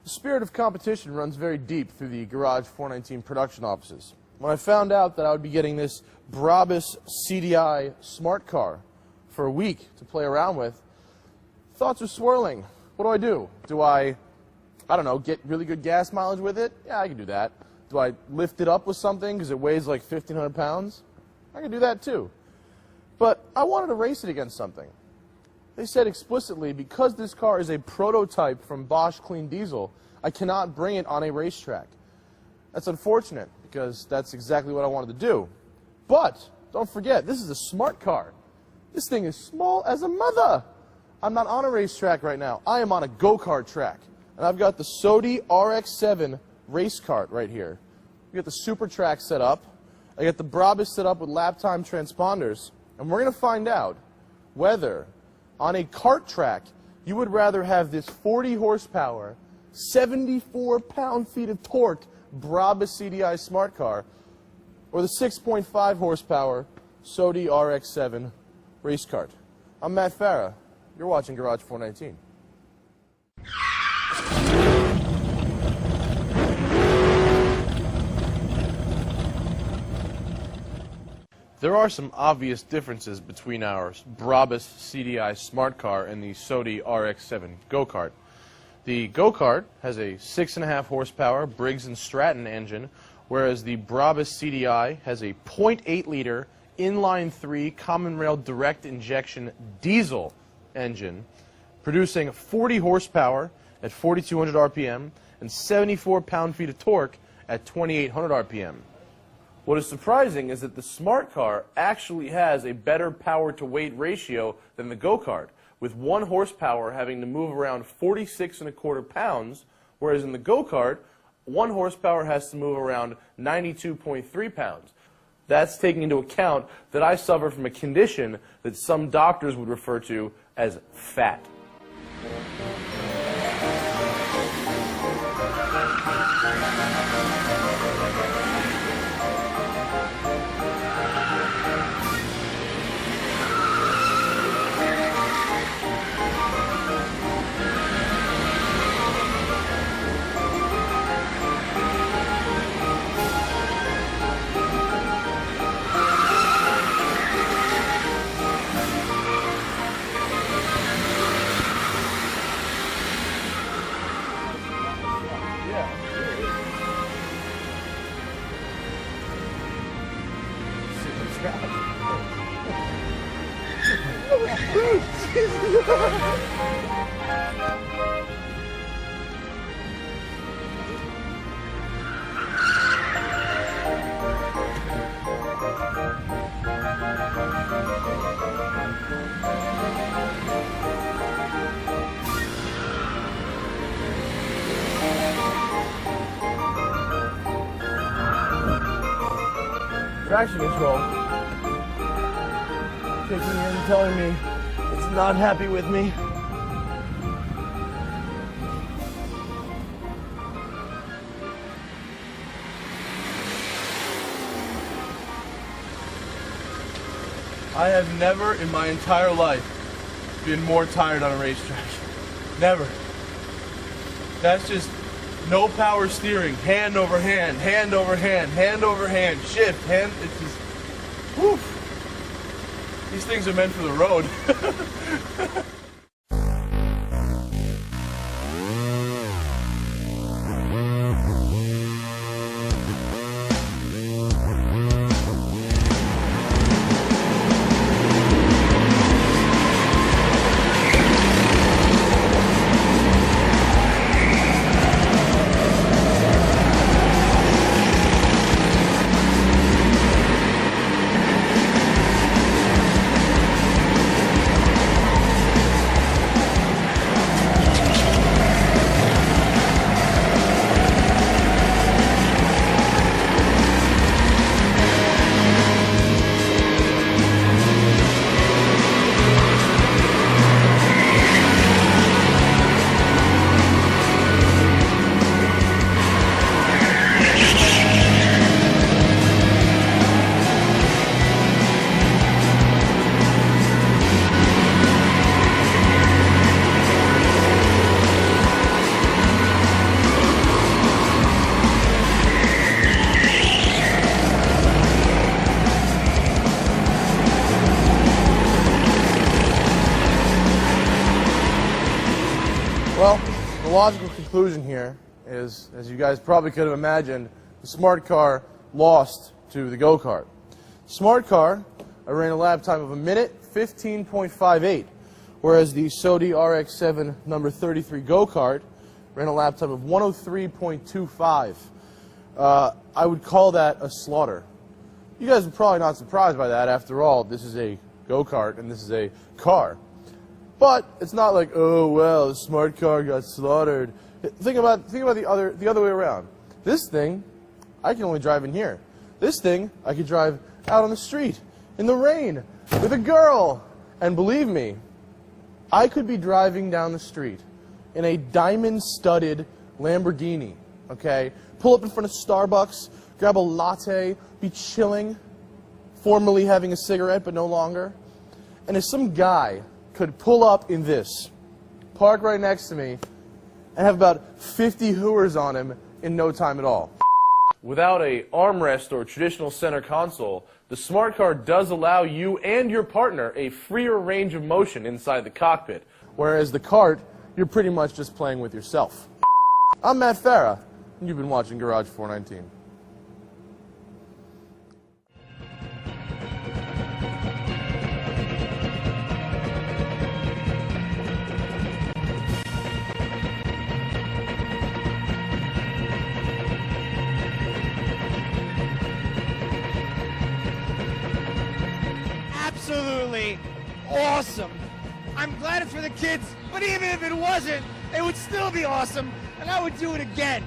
The spirit of competition runs very deep through the Garage 419 production offices. When I found out that I would be getting this Brabus CDI smart car for a week to play around with, thoughts were swirling. What do? Do I don't know, get really good gas mileage with it? Yeah, I can do that. Do I lift it up with something because it weighs like 1,500 pounds? I can do that too. But I wanted to race it against something. They said explicitly, because this car is a prototype from Bosch Clean Diesel, I cannot bring it on a racetrack. That's unfortunate, because that's exactly what I wanted to do. But, don't forget, this is a smart car. This thing is small as a mother. I'm not on a racetrack right now. I am on a go-kart track. And I've got the Sodi RX7 race kart right here. We got the super track set up. I got the Brabus set up with lap time transponders. And we're going to find out whether on a kart track you would rather have this 40 horsepower, 74 pound-feet of torque Brabus CDI smart car or the 6.5 horsepower Sodi RX7 race kart. I'm Matt Farah. You're watching Garage 419. There are some obvious differences between our Brabus CDI smart car and the Sodi RX7 go-kart. The go-kart has a 6.5 horsepower Briggs & Stratton engine, whereas the Brabus CDI has a 0.8 liter inline-3 common rail direct injection diesel engine, producing 40 horsepower at 4,200 RPM and 74 pound-feet of torque at 2,800 RPM. What is surprising is that the smart car actually has a better power-to-weight ratio than the go-kart, with 1 horsepower having to move around 46.25 pounds, whereas in the go-kart, 1 horsepower has to move around 92.3 pounds. That's taking into account that I suffer from a condition that some doctors would refer to as fat. Traction control kicking in, telling me it's not happy with me. I have never in my entire life been more tired on a racetrack. Never. That's just no power steering, hand over hand, hand over hand, hand over hand, shift, hand, it's just, whew. These things are meant for the road. logical conclusion here is, as you guys probably could have imagined, the smart car lost to the go-kart. Smart car, I ran a lap time of 1:15.58, whereas the Sodi RX-7 number 33 go-kart ran a lap time of 1:03.25. I would call that a slaughter. You guys are probably not surprised by that. After all, this is a go-kart and this is a car. But it's not like, oh well, the smart car got slaughtered. Think about the other way around. This thing, I can only drive in here. This thing, I could drive out on the street, in the rain, with a girl. And believe me, I could be driving down the street in a diamond-studded Lamborghini, okay? Pull up in front of Starbucks, grab a latte, be chilling, formerly having a cigarette but no longer. And if some guy could pull up in this, park right next to me, and have about 50 hooers on him in no time at all. Without a armrest or traditional center console, the smart car does allow you and your partner a freer range of motion inside the cockpit, whereas the kart, you're pretty much just playing with yourself. I'm Matt Farah, and you've been watching Garage 419. Absolutely awesome. I'm glad it's for the kids, but even if it wasn't, it would still be awesome, and I would do it again.